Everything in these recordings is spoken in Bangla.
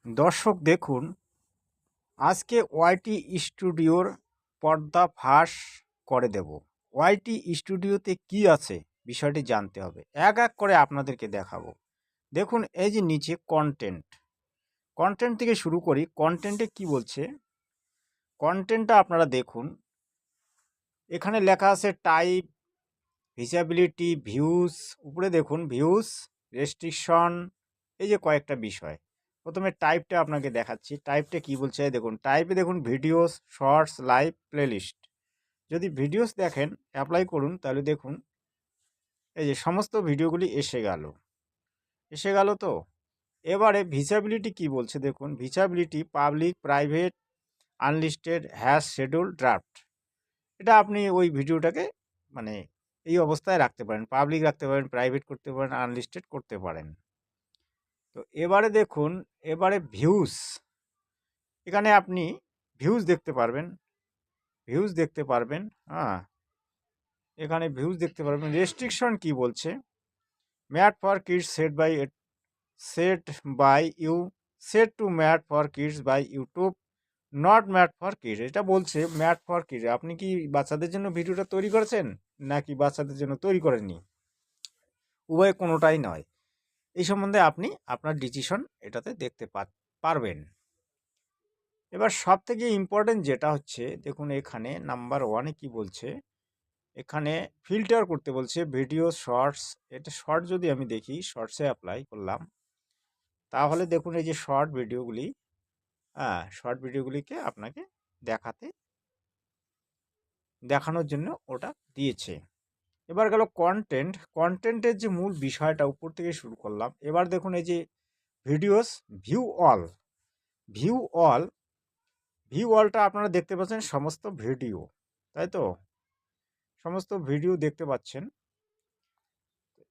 দর্শক দেখুন, আজকে ওয়াইটি স্টুডিওর পর্দা ফাঁস করে দেব। ওয়াইটি স্টুডিওতে কি আছে বিষয়টি জানতে হবে, এক এক করে আপনাদেরকে দেখাবো। দেখুন, এই যে নিচে কন্টেন্ট থেকে শুরু করি। কন্টেন্টে কি বলছে, কন্টেন্টটা আপনারা দেখুন। এখানে লেখা আছে টাইপ, ভিজিবিলিটি, ভিউজ। উপরে দেখুন ভিউজ, রেস্ট্রিকশন, এই যে কয়েকটা বিষয়। প্রথমে টাইপটা আপনাকে দেখাচ্ছি। টাইপটা কি বলছে দেখুন। টাইপে দেখুন ভিডিওস, শর্টস, লাইভ, প্লেলিস্ট। যদি ভিডিওস দেখেন, অ্যাপ্লাই করুন, তাহলে দেখুন এই যে সমস্ত ভিডিওগুলি এসে গেল তো। এবারে ভিজিবিলিটি কি বলছে দেখুন। Visibility public, private, unlisted, hash, schedule, draft. এটা আপনি ওই ভিডিওটাকে মানে এই অবস্থায় রাখতে পারেন। পাবলিক রাখতে পারেন, প্রাইভেট করতে পারেন, আনলিস্টেড করতে পারেন। তো এবারে দেখুন, এবারে ভিউজ। এখানে আপনি ভিউজ দেখতে পারবেন, হ্যাঁ, এখানে ভিউজ দেখতে পারবেন। রেস্ট্রিকশন কি বলছে, made for kids set to made for kids by YouTube, not made for kids. এটা বলছে ম্যাট ফর কিডস। আপনি কি বাচ্চাদের জন্য ভিডিওটা তৈরি করেছেন নাকি বাচ্চাদের জন্য তৈরি করেননি? উভয় কোনোটাই নয়। এই সম্বন্ধে আপনি আপনার ডিসিশন এটাতে দেখতে পারবেন। এবার সব থেকে ইম্পর্টেন্ট যেটা হচ্ছে, দেখুন এখানে নাম্বার ওয়ানে কি বলছে, এখানে ফিল্টার করতে বলছে ভিডিও, শর্টস। এটা শর্ট যদি আমি দেখি, শর্টসে অ্যাপ্লাই করলাম, তাহলে দেখুন এই যে শর্ট ভিডিওগুলিকে আপনাকে দেখানোর জন্য ওটা দিয়েছে। এবার গেল কন্টেন্টের যে মূল বিষয়টা, উপর থেকে শুরু করলাম। এবার দেখুন এই যে videos, view all view all view অলটা আপনারা দেখতে পাচ্ছেন সমস্ত ভিডিও, তাই তো, সমস্ত ভিডিও দেখতে পাচ্ছেন।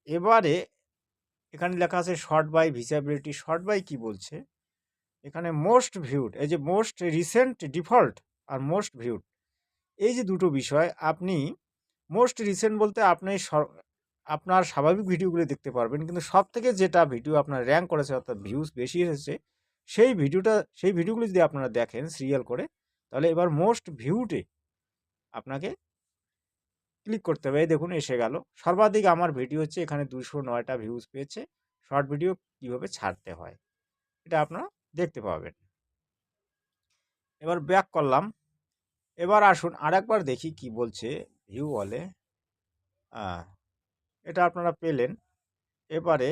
এবারে এখানে লেখা আছে sort by visibility. Sort by কি বলছে, এখানে মোস্ট ভিউড, এই যে মোস্ট রিসেন্ট, ডিফল্ট আর মোস্ট ভিউড, এই যে দুটো বিষয়। আপনি মোস্ট রিসেন্ট বলতে আপনি আপনার স্বাভাবিক ভিডিওগুলো দেখতে পারবেন, কিন্তু সব থেকে যেটা ভিডিও আপনার র্যাঙ্ক করেছে, অর্থাৎ ভিউজ বেশি এসেছে, সেই ভিডিওগুলো যদি আপনারা দেখেন সিরিয়াল করে, তাহলে এবার মোস্ট ভিউডে আপনাকে ক্লিক করতে হবে। এই দেখুন এসে গেল। সর্বাধিক আমার ভিডিও হচ্ছে, এখানে 209টা ভিউজ পেয়েছে। শর্ট ভিডিও কীভাবে ছাড়তে হয় এটা আপনারা দেখতে পাবেন। এবার ব্যাক করলাম। এবার আসুন আরেকবার দেখি কি বলছে ভিউ বলে। এটা আপনারা পেলেন। এবারে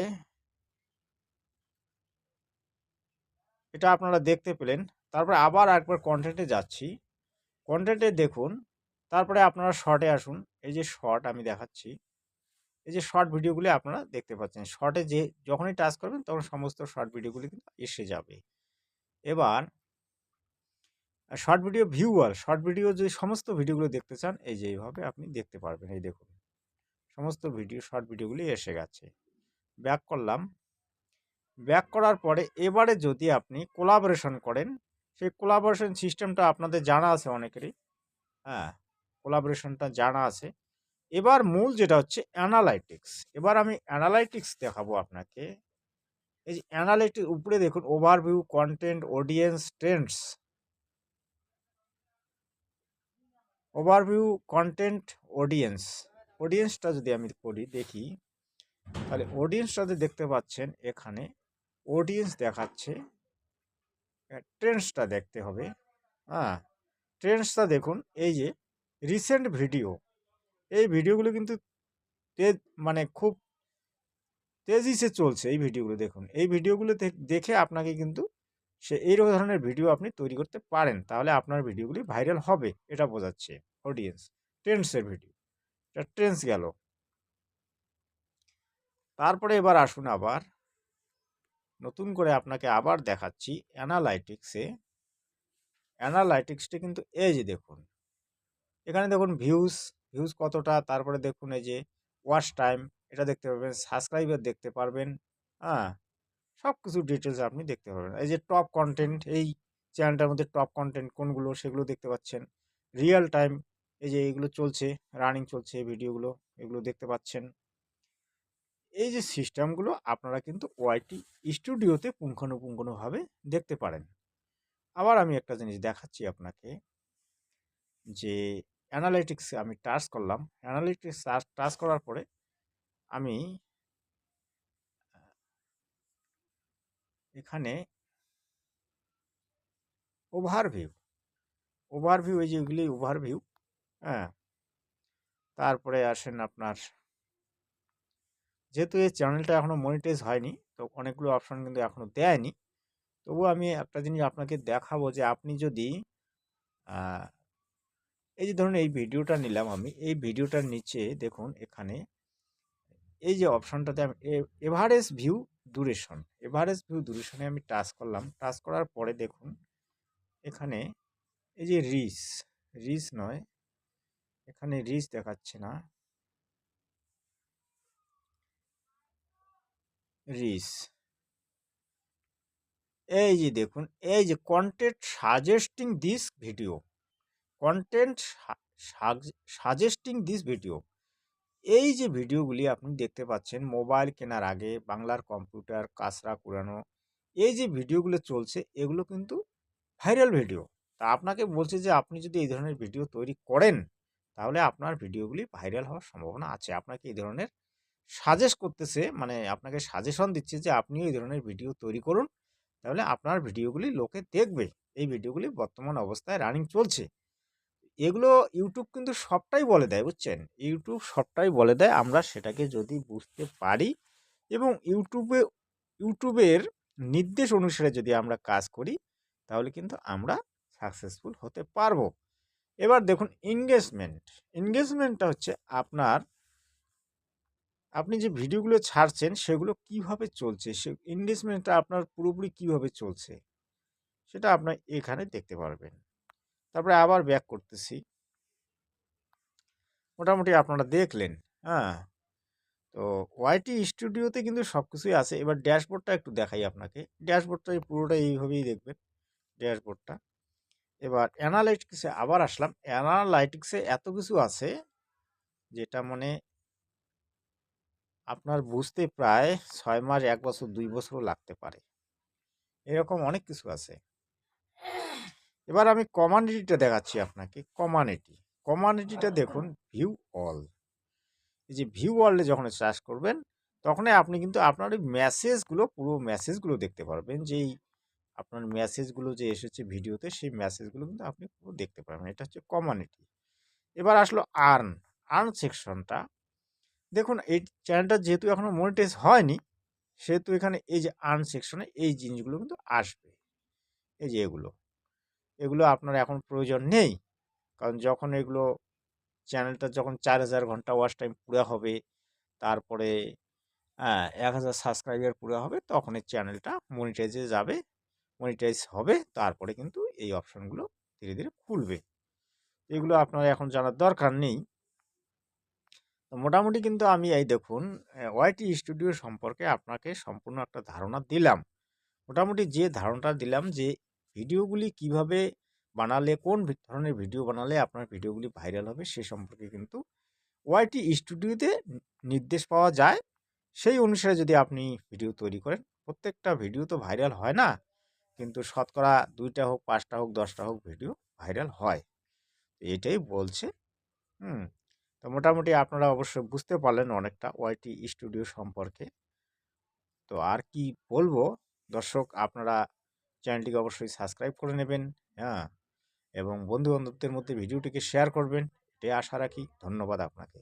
এটা আপনারা দেখতে পেলেন। তারপরে আবার একবার কন্টেন্টে যাচ্ছি। কন্টেন্টে দেখুন, তারপরে আপনারা শর্টে আসুন। এই যে শর্ট আমি দেখাচ্ছি, এই যে শর্ট ভিডিওগুলি আপনারা দেখতে পাচ্ছেন। শর্টে যখনই টাচ করবেন তখন সমস্ত শর্ট ভিডিওগুলি কিন্তু এসে যাবে। এবার শর্ট ভিডিও শর্ট ভিডিও যদি সমস্ত ভিডিওগুলো দেখতে চান, এই যে এইভাবে আপনি দেখতে পারবেন। এই দেখুন সমস্ত শর্ট ভিডিওগুলি এসে গেছে। ব্যাক করলাম। ব্যাক করার পরে এবারে যদি আপনি কোলাবোরেশন করেন, সেই কোলাবোরেশন সিস্টেমটা আপনাদের জানা আছে অনেকেরই, হ্যাঁ, কোলাবোরেশনটা জানা আছে। এবার মূল যেটা হচ্ছে অ্যানালাইটিক্স। এবার আমি অ্যানালাইটিক্স দেখাবো আপনাকে। এই যে অ্যানালাইটিক্স, উপরে দেখুন overview, content, audience, trends. Overview, content, অডিয়েন্সটা যদি আমি দেখি, তাহলে অডিয়েন্সটাতে দেখতে পাচ্ছেন এখানে অডিয়েন্স দেখাচ্ছে। ট্রেন্ডসটা দেখতে হবে, হ্যাঁ, ট্রেন্ডসটা দেখুন। এই যে রিসেন্ট ভিডিও, এই ভিডিওগুলো কিন্তু মানে খুব তেজিসে চলছে। এই ভিডিওগুলো দেখুন, এই ভিডিওগুলো দেখে আপনাকে কিন্তু এই ধরনের ভিডিও আপনি তৈরি করতে পারেন, তাহলে আপনার ভিডিওগুলি ভাইরাল হবে, এটা বোঝাচ্ছে অডিয়েন্স। ট্রেন্ডসের ভিডিও, এটা ট্রেন্ডস গেল। তারপরে এবার আসুন, আবার নতুন করে আপনাকে আবার দেখাচ্ছি অ্যানালাইটিক্সটা কিন্তু এই যে দেখুন, এখানে দেখুন ভিউজ কতটা, তারপরে দেখুন এই যে ওয়াচ টাইম, এটা দেখতে পারবেন, সাবস্ক্রাইবার দেখতে পারবেন, হ্যাঁ, সব কিছু ডিটেলস আপনি দেখতে পারবেন। এই যে টপ কন্টেন্ট, এই চ্যানেলটার মধ্যে টপ কন্টেন্ট কোনগুলো সেগুলো দেখতে পাচ্ছেন। রিয়েল টাইম, এই যে এইগুলো চলছে, রানিং চলছে এই ভিডিওগুলো, এগুলো দেখতে পাচ্ছেন। এই যে সিস্টেমগুলো আপনারা কিন্তু ওয়াইটি স্টুডিওতে পুঙ্খানুপুঙ্খভাবে দেখতে পারেন। আবার আমি একটা জিনিস দেখাচ্ছি আপনাকে, যে অ্যানালিটিক্সে আমি টাচ করলাম। অ্যানালিটিক্স টাচ করার পরে আমি এখানে ওভারভিউ এই যে এগুলি ওভারভিউ, হ্যাঁ। তারপরে আসেন আপনার, যেহেতু এই চ্যানেলটা এখনও মনিটাইজ হয়নি, তো অনেকগুলো অপশন কিন্তু এখনও দেয়নি। তবুও আমি একটা জিনিস আপনাকে দেখাবো, যে আপনি যদি এই যে ধরুন এই ভিডিওটা নিলাম আমি, এই ভিডিওটার নিচে দেখুন এখানে এই যে অপশনটাতে আমি এভারেজ ভিউ ডিউরেশনে আমি টাচ করলাম। টাচ করার পরে দেখুন এখানে এই যে রিচ নয়, এখানে রিচ দেখাচ্ছে না, রিচ, এই যে দেখুন এই যে content suggesting this video, content suggesting this video, এই যে ভিডিওগুলি আপনি দেখতে পাচ্ছেন মোবাইল কেনার আগে, বাংলার কম্পিউটার কাঁচরা কুড়ানো, এই যে ভিডিওগুলো চলছে এগুলো কিন্তু ভাইরাল ভিডিও। তা আপনাকে বলছে যে আপনি যদি এই ধরনের ভিডিও তৈরি করেন তাহলে আপনার ভিডিওগুলি ভাইরাল হওয়ার সম্ভাবনা আছে। আপনাকে এই ধরনের সাজেস্ট করতেছে, মানে আপনাকে সাজেশন দিচ্ছে যে আপনিও এই ধরনের ভিডিও তৈরি করুন, তাহলে আপনার ভিডিওগুলি লোকে দেখবে। এই ভিডিওগুলি বর্তমান অবস্থায় রানিং চলছে। এগুলো ইউটিউব কিন্তু সবটাই বলে দেয়, বুঝছেন? ইউটিউব সবটাই বলে দেয়, আমরা সেটাকে যদি বুঝতে পারি এবং ইউটিউবের নির্দেশ অনুসারে যদি আমরা কাজ করি তাহলে কিন্তু আমরা সাকসেসফুল হতে পারবো। এবার দেখুন এনগেজমেন্টটা হচ্ছে আপনি যে ভিডিওগুলো ছাড়ছেন সেগুলো কিভাবে চলছে, সে এনগেজমেন্টটা আপনার পুরোপুরি কিভাবে চলছে সেটা আপনার এখানে দেখতে পারবেন। তারপরে আবার ব্যাক করতেছি, মোটামুটি আপনারা দেখলেন, হ্যাঁ। তো ওয়াইটি স্টুডিওতে কিন্তু সব কিছুই আছে। এবার ড্যাশবোর্ডটা একটু দেখাই আপনাকে। ড্যাশবোর্ডটা পুরোটা এইভাবেই দেখবেন, ড্যাশবোর্ডটা। এবার অ্যানালাইটিক্সে আবার আসলাম। অ্যানালাইটিক্সে এত কিছু আছে যেটা মানে আপনার বুঝতে প্রায় 6 মাস, 1 বছর, 2 বছরও লাগতে পারে। এরকম অনেক কিছু আছে। এবার আমি কমিউনিটিটা দেখাচ্ছি আপনাকে। কমিউনিটিটা দেখুন, ভিউ অল। এই যে ভিউ ওয়ার্ল্ডে যখন চাষ করবেন তখনই আপনি কিন্তু আপনার ওই মেসেজগুলো, পুরো মেসেজগুলো দেখতে পারবেন, যেই আপনার মেসেজগুলো যে এসেছে ভিডিওতে সেই মেসেজগুলো কিন্তু আপনি পুরো দেখতে পারবেন। এটা হচ্ছে কমিউনিটি। এবার আসলো আর্ন সেকশনটা। দেখুন এই চ্যানেলটা যেহেতু এখনও মনিটাইজ হয়নি সেহেতু এখানে এই যে আর্ন সেকশনে এই জিনিসগুলো কিন্তু আসবে। এই যে এগুলো আপনার এখন প্রয়োজন নেই, কারণ যখন এগুলো চ্যানেলটা যখন 4000 ঘন্টা ওয়াচ টাইম পুরো হবে, তারপরে 1000 সাবস্ক্রাইবার পুরো হবে, তখন এই চ্যানেলটা মনিটাইজে যাবে, মনিটাইজ হবে, তারপরে কিন্তু এই অপশনগুলো ধীরে ধীরে খুলবে। এগুলো আপনার এখন জানার দরকার নেই। তো মোটামুটি কিন্তু আমি এই দেখুন ওয়াইটি স্টুডিও সম্পর্কে আপনাকে সম্পূর্ণ একটা ধারণা দিলাম। মোটামুটি যে ধারণাটা দিলাম যে ভিডিওগুলি কিভাবে বানালে, কোন ধরনের ভিডিও বানালে আপনার ভিডিওগুলি ভাইরাল হবে সে সম্পর্কে কিন্তু ওয়াইটি স্টুডিওতে নির্দেশ পাওয়া যায়। সেই অনুসারে যদি আপনি ভিডিও তৈরি করেন, প্রত্যেকটা ভিডিও তো ভাইরাল হয় না, কিন্তু শতকরা 2টা হোক, 5টা হোক, 10টা হোক ভিডিও ভাইরাল হয়। এটাই বলছে। হুম। তো মোটামুটি আপনারা অবশ্যই বুঝতে পারলেন অনেকটা ওয়াইটি স্টুডিও সম্পর্কে। তো আর কি বলবো, দর্শক আপনারা চ্যানেলটিকে অবশ্যই সাবস্ক্রাইব করে নেবেন, হ্যাঁ, এবং বন্ধু বান্ধবদের মধ্যে ভিডিওটিকে শেয়ার করবেন, এটাই আশা রাখি। ধন্যবাদ আপনাকে।